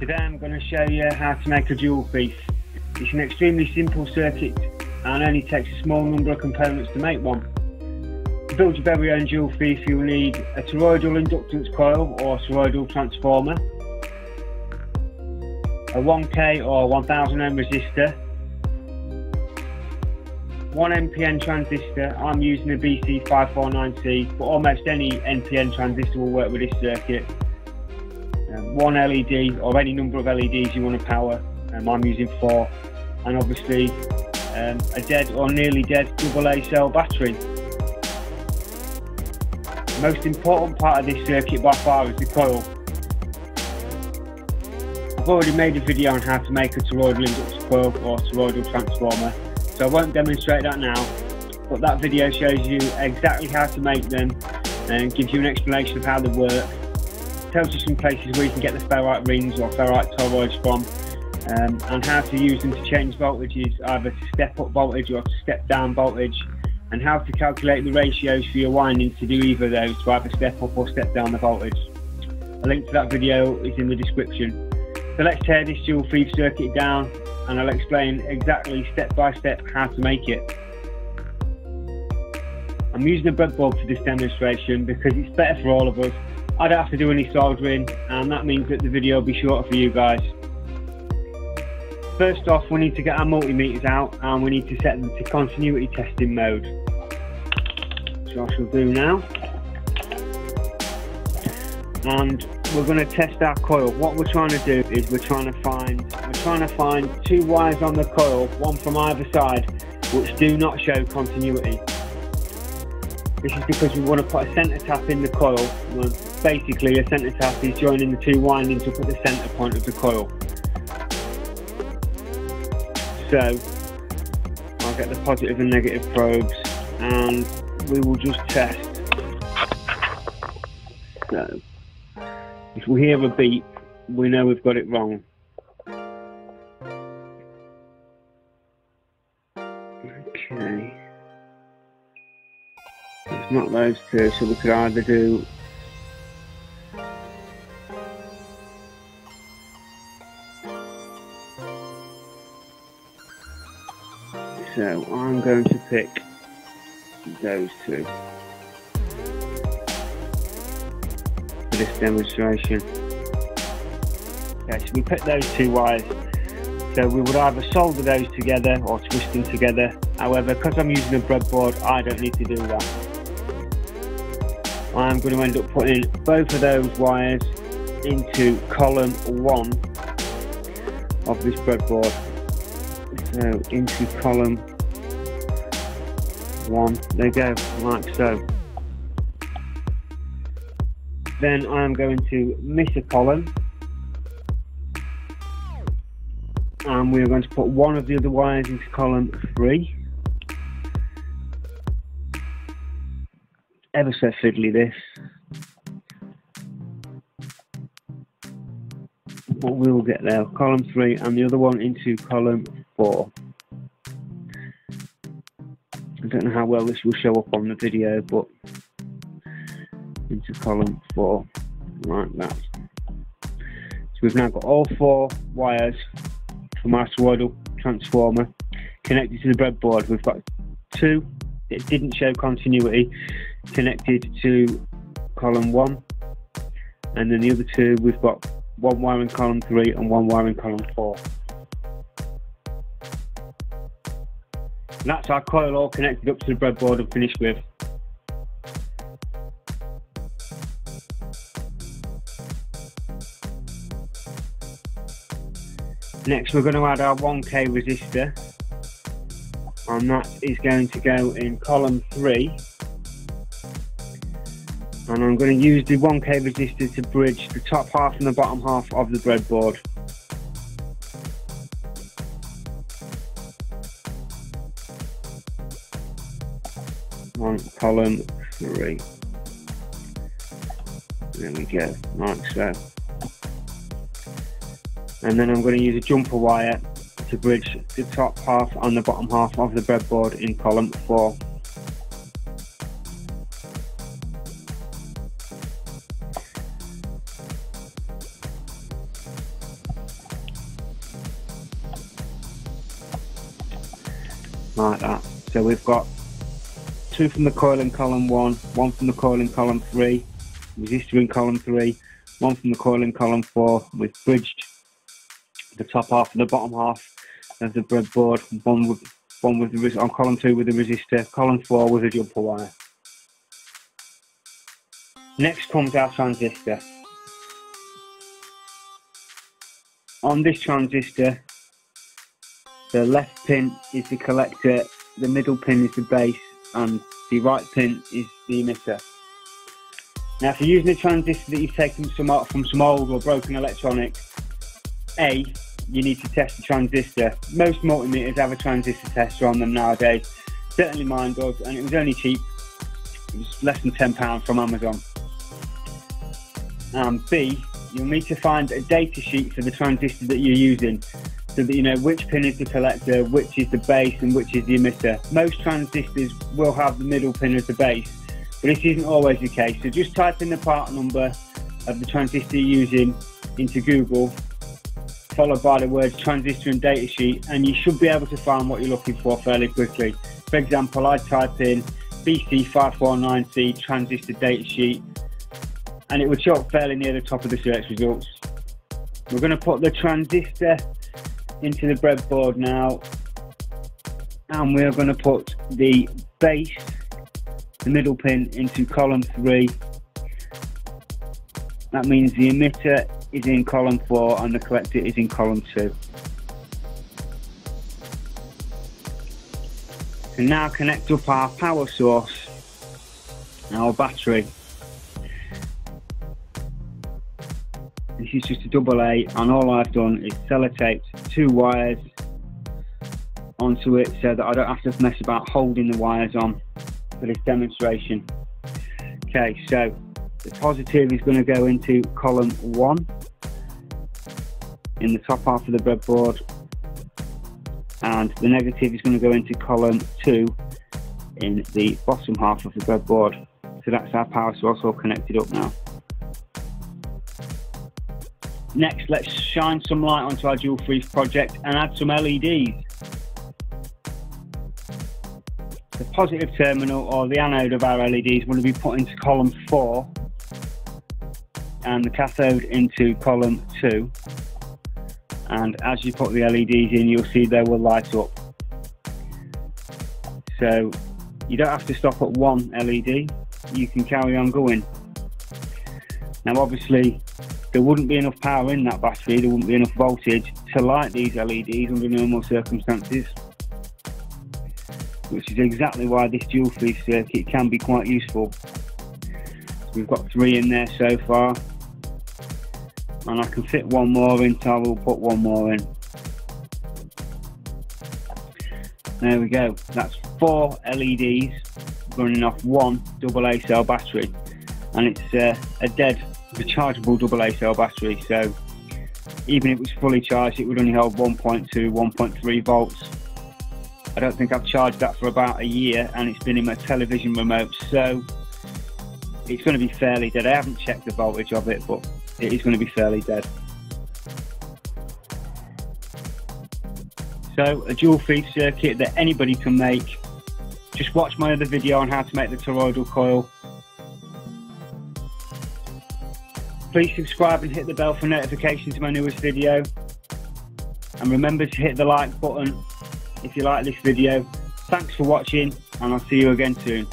Today I'm going to show you how to make a Joule piece. It's an extremely simple circuit and only takes a small number of components to make one. To build your very own Joule piece you'll need a toroidal inductance coil or toroidal transformer, a 1K or 1000 ohm resistor, 1 NPN transistor. I'm using a BC549C, but almost any NPN transistor will work with this circuit. 1 LED or any number of LEDs you want to power. I'm using 4, and obviously a dead or nearly dead AA cell battery. The most important part of this circuit by far is the coil. I've already made a video on how to make a toroidal inductor coil or toroidal transformer, so I won't demonstrate that now, but that video shows you exactly how to make them and gives you an explanation of how they work. Tells you some places where you can get the ferrite rings or ferrite toroids from, and how to use them to change voltages, either to step up voltage or to step down voltage, and how to calculate the ratios for your windings to do either of those, to either step up or step down the voltage. A link to that video is in the description. So let's tear this Joule circuit down and I'll explain exactly step by step how to make it. I'm using a breadboard for this demonstration because it's better for all of us. I don't have to do any soldering, and that means that the video will be shorter for you guys. First off, we need to get our multimeters out and we need to set them to continuity testing mode. So I shall do now. And we're going to test our coil. What we're trying to do is we're trying to find 2 wires on the coil, one from either side, which do not show continuity. This is because we want to put a centre tap in the coil. Well, basically a centre tap is joining the 2 windings up at the centre point of the coil. So I'll get the positive and negative probes and we will just test. So if we hear a beep, we know we've got it wrong. Okay. It's not those 2, so we could either do so I'm going to pick those 2 for this demonstration. Okay, so we pick those 2 wires. So we would either solder those together or twist them together. However, because I'm using a breadboard, I don't need to do that. I'm going to end up putting both of those wires into column 1 of this breadboard. So into column 1, they go, like so. Then I'm going to miss a column, and we're going to put one of the other wires into column 3. Ever so fiddly this, but we'll get there. Column 3 and the other one into column 4. I don't know how well this will show up on the video, but into column 4, like that. So we've now got all 4 wires from our toroidal transformer connected to the breadboard. We've got 2 that didn't show continuity connected to column 1, and then the other 2 we've got 1 wire in column 3 and 1 wire in column 4. And that's our coil all connected up to the breadboard and finished with. Next we're going to add our 1K resistor, and that is going to go in column 3. And I'm going to use the 1K resistor to bridge the top half and the bottom half of the breadboard. On column 3. There we go, like so. And then I'm going to use a jumper wire to bridge the top half and the bottom half of the breadboard in column 4. like that. So we've got 2 from the coil in column 1, 1 from the coil in column 3, resistor in column 3, 1 from the coil in column 4. We've bridged the top half and the bottom half of the breadboard, one with the on column 2 with the resistor, column 4 with a jumper wire. Next comes our transistor. On this transistor, the left pin is the collector, the middle pin is the base, and the right pin is the emitter. Now, if you're using a transistor that you've taken from some old or broken electronics, you need to test the transistor. Most multimeters have a transistor tester on them nowadays. Certainly mine does, and it was only cheap. It was less than £10 from Amazon. And B, you'll need to find a data sheet for the transistor that you're using, so that you know which pin is the collector, which is the base, and which is the emitter. Most transistors will have the middle pin as the base, but this isn't always the case. So just type in the part number of the transistor you're using into Google, followed by the words transistor and data sheet, and you should be able to find what you're looking for fairly quickly. For example, I type in BC549C transistor data sheet, and it would show up fairly near the top of the search results. We're going to put the transistor into the breadboard now, and we're going to put the base, the middle pin, into column 3. That means the emitter is in column 4 and the collector is in column 2. And now connect up our power source, our battery. This is just a AA, and all I've done is sellotaped 2 wires onto it so that I don't have to mess about holding the wires on for this demonstration. Okay, so the positive is going to go into column 1 in the top half of the breadboard, and the negative is going to go into column 2 in the bottom half of the breadboard. So that's our power source all connected up now. Next, let's shine some light onto our Joule Freeze project and add some LEDs. The positive terminal, or the anode of our LEDs, will be put into column 4 and the cathode into column 2. And as you put the LEDs in, you'll see they will light up. So you don't have to stop at one LED, you can carry on going. Now obviously there wouldn't be enough power in that battery, there wouldn't be enough voltage to light these LEDs under normal circumstances, which is exactly why this Joule Freeze circuit can be quite useful. We've got 3 in there so far, and I can fit 1 more in, so I will put 1 more in. There we go, that's 4 LEDs running off 1 AA cell battery, and it's a dead rechargeable AA cell battery, so even if it was fully charged it would only hold 1.2, 1.3 volts. I don't think I've charged that for about a year, and it's been in my television remote, so it's going to be fairly dead. I haven't checked the voltage of it, but it is going to be fairly dead. So a Joule Freeze circuit that anybody can make. Just watch my other video on how to make the toroidal coil. Please subscribe and hit the bell for notifications of my newest video, and remember to hit the like button if you like this video. Thanks for watching, and I'll see you again soon.